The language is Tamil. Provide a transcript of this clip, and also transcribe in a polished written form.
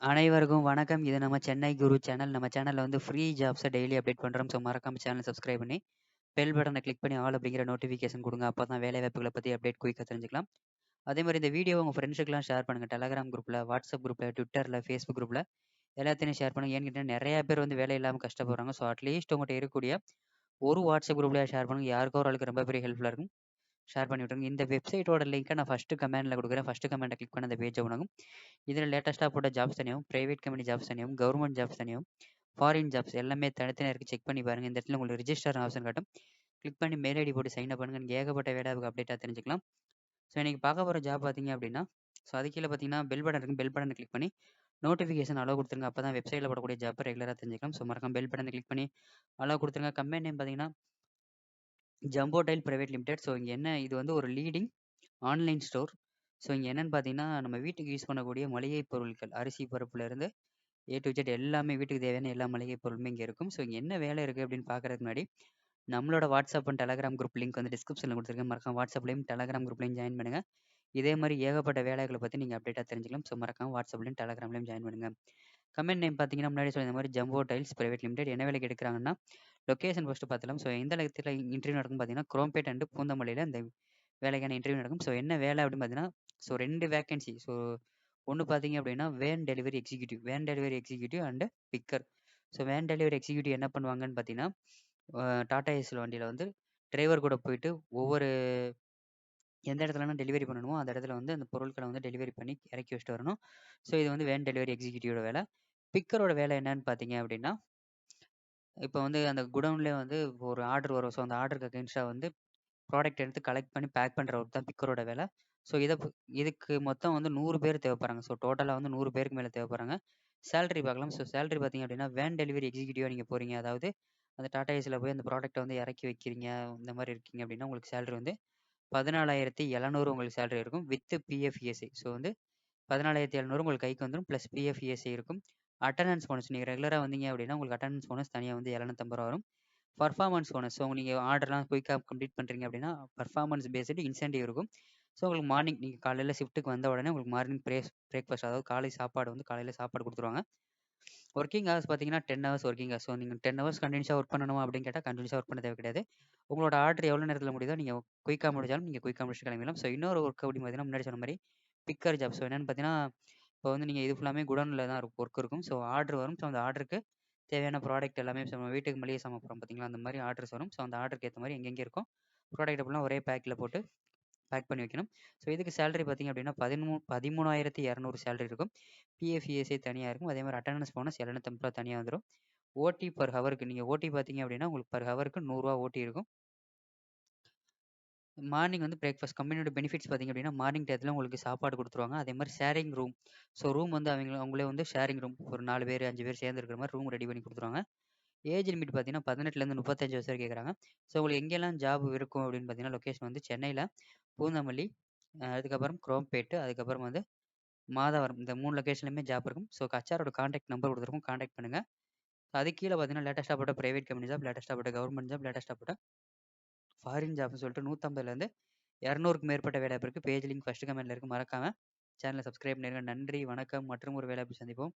அனைவருக்கும் வணக்கம். இது நம்ம சென்னை குரு சேனல். நம்ம சேனல்ல வந்து ஃப்ரீ ஜாப்ஸ டெய்லி அப்டேட் பண்றோம். ஸோ மறக்காம சேனல சப்ஸ்கிரைப் பண்ணி, பெல் பட்டன கிளிக் பண்ணி ஆல் அப்படிங்கிற நோட்டிஃபிகேஷன் குடுங்க. அப்பதான் வேலைவாய்ப்புகள பத்தி அப்டேட் குயிக்கா தெரிஞ்சுக்கலாம். அதேமாரி இந்த வீடியோவ உங்க ஃப்ரெண்ட்ஸுக்குலாம் ஷேர் பண்ணுங்க. Telegram குரூப்ல, WhatsApp குரூப்ல, Twitterல, Facebook குரூப்ல எல்லாத்துலயும் ஷேர் பண்ணுங்க. ஏன்னு கேட்டீங்கன்னா, நெறைய பேர் வந்து வேலை இல்லாம கஷ்டப்படுறாங்க. ஸோ அட்லீஸ்ட் உங்கட்ட இருக்கக்கூடிய ஒரு WhatsApp குரூப்லயாவது ஷேர் பண்ணுங்க. யாருக்கோ ஒரு ஆளுக்கு ரொம்ப பெரிய ஹெல்ப்ஃபுல்லா இருக்கும். ஷேர் பண்ணி விட்டுருங்க. இந்த வெப்சைட்டோட லிங்க்க நான் ஃபர்ஸ்ட் கமெண்ட்ல குடுக்குறேன். ஃபர்ஸ்ட் கமெண்ட்ட கிளிக் பண்ண அந்த பேஜ் ஓப்பன் ஆகும். இதுல லேட்டஸ்ட்டா போட்ட ஜாப்ஸ் தனியாவும், பிரைவேட் கம்பெனி ஜாப்ஸ் தனியாவும், கவர்ன்மெண்ட் ஜாப்ஸ் தனியாவும், ஃபாரின் ஜாப்ஸ் எல்லாமே தனித்தனியா இருக்கு. செக் பண்ணி பாருங்க. இந்த இடத்துல உங்களுக்கு ரிஜிஸ்டர் ஆப்ஷன் காட்டும். கிளிக் பண்ணி மெயில் ஐடி போட்டு சைன் அப் பண்ணுங்க. நீங்க ஏகப்பட்ட வேலைவாய்ப்பு அப்டேட்டா தெரிஞ்சுக்கலாம். ஸோ இன்னைக்கு பார்க்க போற ஜாப் பார்த்தீங்க அப்படின்னா, ஸோ அது கீழ பார்த்தீங்கன்னா பெல் பட்டன் இருக்கும். பெல் பட்டன கிளிக் பண்ணி நோட்டிஃபிகேஷன் அலோ குடுத்துருங்க. அப்பதான் வெப்சைட்ல போடக்கூடிய ஜாப்ப ரெகுலரா தெரிஞ்சுக்கலாம். ஸோ மறக்காம பெல் பட்டன கிளிக் பண்ணி அலோ குடுத்துருங்க. கம்பெனி நேம் பார்த்தீங்கன்னா, jumbo tile private limited. So இங்க என்ன இது வந்து ஒரு லீடிங் ஆன்லைன் ஸ்டோர். ஸோ இங்க என்னன்னு பார்த்தீங்கன்னா, நம்ம வீட்டுக்கு யூஸ் பண்ணக்கூடிய மளிகை பொருட்கள், அரிசி, பருப்புலேருந்து ஏ டூ இசட் எல்லாமே வீட்டுக்கு தேவையான எல்லா மளிகை பொருளுமே இங்க இருக்கும். ஸோ இங்க என்ன வேலை இருக்கு அப்படின்னு பார்க்கறதுக்கு முன்னாடி, நம்மளோட WhatsApp and Telegram group link வந்து டிஸ்கிரிப்ஷன்ல குடுத்துருக்கேன். மறக்காம வாட்ஸ்அப்லயும், டெலகிராம் குரூப்லயும் ஜாயின் பண்ணுங்க. இதே மாரி ஏகப்பட்ட வேலைகள பத்தி நீங்க அப்டேட்டா தெரிஞ்சுக்கலாம். ஸோ மறக்காம வாட்ஸ்அப்லயும், டெலகிராம்லயும் ஜாயின் பண்ணுங்க. கம்பெனி நேம் பார்த்தீங்கன்னா, முன்னாடியே சொன்ன மாரி ஜம்போ டைல்ஸ் பிரைவேட் லிமிடெட். என்ன வேலைக்கு எடுக்குறாங்கன்னா, லொகேஷன் ஃபர்ஸ்ட் பார்த்துடலாம். ஸோ எந்த இடத்துல இன்டர்வியூ நடக்கும்னு பார்த்தீங்கன்னா, குரோம்பேட் அண்ட் பூந்தமல்லியில இந்த வேலைக்கான இன்டர்வியூ நடக்கும். ஸோ என்ன வேலை அப்படின்னு பார்த்தீங்கன்னா, ஸோ 2 வேக்கன்சி. ஸோ ஒண்ணு பார்த்தீங்க அப்படின்னா, van delivery executive and bigger. So van delivery executive என்ன பண்ணுவாங்கன்னு பார்த்தீங்கன்னா, டாடா ஏஸ்ல வண்டியில வந்து டிரைவர் கூட போயிட்டு ஒவ்வொரு எந்த இடத்துலலாம் டெலிவரி பண்ணணுமோ, அந்த இடத்துல வந்து அந்த பொருட்கள வந்து டெலிவரி பண்ணி இறக்கி வச்சுட்டு வரணும். ஸோ இது வந்து வேன் டெலிவரி எக்ஸிக்யூட்டிவோட வேலை. பிக்கரோட வேலை என்னன்னு பார்த்தீங்க அப்படின்னா, இப்போ வந்து அந்த குடவுன்லயே வந்து ஒரு ஆர்டர் வரும். ஸோ அந்த ஆர்டருக்கு அகைன்ஸ்டா வந்து ப்ராடக்ட் எடுத்து கலெக்ட் பண்ணி பேக் பண்ற ஒர்க் தான் பிக்கரோட வேலை. ஸோ இதுக்கு மொத்தம் வந்து 100 பேர் தேவைப்படுறாங்க. ஸோ டோட்டலா வந்து 100 பேருக்கு மேல தேவைப்படுறாங்க. சேலரி பார்க்கலாம். ஸோ சேலரி பார்த்தீங்க அப்படின்னா, வேன் டெலிவரி எக்ஸிக்யூட்டிவா நீங்க போறீங்க. அதாவது அந்த டாடா ஏஸ்ல போய் அந்த ப்ராடக்ட்ட வந்து இறக்கி வைக்கிறீங்க. இந்த மாரி இருக்கீங்க அப்படின்னா, உங்களுக்கு சேலரி வந்து 14,700 உங்களுக்கு சேலரி இருக்கும். With PF, ESI. ஸோ வந்து 14,700 உங்களுக்கு கைக்கு வந்துரும். பிளஸ் பிஎஃப், இஎஸ்ஐ இருக்கும். அட்டெண்டன்ஸ் போனஸ் நீங்க ரெகுலரா வந்தீங்க அப்படின்னா, உங்களுக்கு அட்டெண்டன்ஸ் போனஸ் தனியா வந்து ரூ. 750 வரும். Performance bonus. ஸோ நீங்க ஆர்டர்லாம் குயிக்கா கம்ப்ளீட் பண்றீங்க அப்படின்னா, பெர்ஃபார்மன்ஸ் பேஸ்டு இன்சென்டிவ் இருக்கும். ஸோ உங்களுக்கு மார்னிங் நீங்க காலையில ஷிஃப்ட்டுக்கு வந்த உடனே உங்களுக்கு மார்னிங் பிரேக்ஃபாஸ்ட் அதாவது காலை சாப்பாடு வந்து காலையில சாப்பாடு குடுத்துருவாங்க. ஒர்க்கிங் ஹவர்ஸ் பார்த்தீங்கன்னா 10 ஹவர்ஸ் ஒர்க்கிங் ஹவர்ஸ். ஸோ நீங்க 10 ஹவர்ஸ் கன்டினியூஸா ஒர்க் பண்ணணுமா அப்படின்னு கேட்டா, கன்டினியூஸா ஒர்க் பண்ண தேவை கிடையாது. உங்களோட ஆர்டர் எவ்வளோ நேரத்தில முடியுதோ, நீங்க குயிக்கா முடிஞ்சாலும் நீங்க குயிக்கா முடிச்சுட்டு கிளம்பிடலாம். ஸோ இன்னொரு ஒர்க் அப்படின்னு பார்த்தீங்கன்னா, முன்னாடி சொன்ன மாரி பிக்கர் ஜாப். ஸோ என்னன்னு பார்த்தீங்கன்னா, இப்போ வந்து நீங்க இது ஃபுல்லாமே குடோன்ல தான் ஒர்க் இருக்கும். ஸோ ஆர்டர் வரும். ஸோ அந்த ஆர்டருக்கு தேவையான ப்ராடக்ட் எல்லாமே நம்ம வீட்டுக்கு மளிகை சாமான் போடுறோம் பார்த்தீங்களா, அந்த மாரி ஆர்டர்ஸ் வரும். ஸோ அந்த ஆர்டருக்கு ஏத்த மாரி எங்கெங்கே இருக்கோ, ப்ராடக்ட் ஃபுல்லா ஒரே பேக்ல போட்டு பேக் பண்ணி வைக்கணும். ஸோ இதுக்கு சேலரி பார்த்தீங்க அப்படின்னா, 13,200 சேலரி இருக்கும். பிஎஃப், இஎஸ்ஐ தனியா இருக்கும். அதே மாரி அட்டெண்டன்ஸ் போனஸ் ரூ. 750 தனியா வந்துரும். ஓடி பெர் ஹவருக்கு நீங்க ஓடி பார்த்தீங்க அப்படின்னா, உங்களுக்கு பெர் ஹவருக்கு ரூ. 100 ஓடி இருக்கும். மார்னிங் வந்து பிரேக்ஃபாஸ்ட் கம்பெனியோட பெனிஃபிட்ஸ் பார்த்தீங்க அப்படின்னா, மார்னிங் டயத்துல உங்களுக்கு சாப்பாடு குடுத்துருவாங்க. அதே மாரி ஷேரிங் ரூம். ஸோ ரூம் வந்து அவங்களே வந்து ஷேரிங் ரூம் ஒரு 4 பேர், 5 பேர் சேர்ந்து இருக்கிற மாரி ரூம் ரெடி பண்ணி குடுத்துருவாங்க. ஏஜ் லிமிட் பார்த்தீங்கன்னா, 18லேருந்து 35 வயசு வரைக்கும் கேட்குறாங்க. ஸோ உங்களுக்கு எங்கெல்லாம் ஜாப் இருக்கும் அப்படின்னு பார்த்தீங்கன்னா, லொகேஷன் வந்து சென்னையில, பூந்தமல்லி, அதுக்கப்புறம் குரோம்பேட்டு, அதுக்கப்புறம் வந்து மாதவரம். இந்த 3 லொகேஷன்லயுமே ஜாப் இருக்கும். ஸோ ஹெச்ஆரோட கான்டாக்ட் நம்பர் குடுத்துருக்கோம். கான்டாக்ட் பண்ணுங்க. அதுக்கு கீழ பார்த்தீங்கன்னா, லேட்டஸ்ட்டா போட்ட பிரைவேட் கம்பெனி ஜாப், லேட்டஸ்ட்டா போட்ட கவர்ன்மெண்ட் ஜாப், லேட்டஸ்ட்டா போட்ட ஃபாரின் ஜாப்னு சொல்லிட்டு 150லேருந்து 200க்கு மேற்பட்ட வேலைவாய்ப்பு இருக்கு. பேஜ் லிங்க் ஃபர்ஸ்ட் கமெண்ட்ல இருக்கு. மறக்காம சேனல சப்ஸ்கிரைப் பண்ணிருங்க. நன்றி, வணக்கம். மற்றும் ஒரு வேலைவாய்ப்பில் சந்திப்போம்.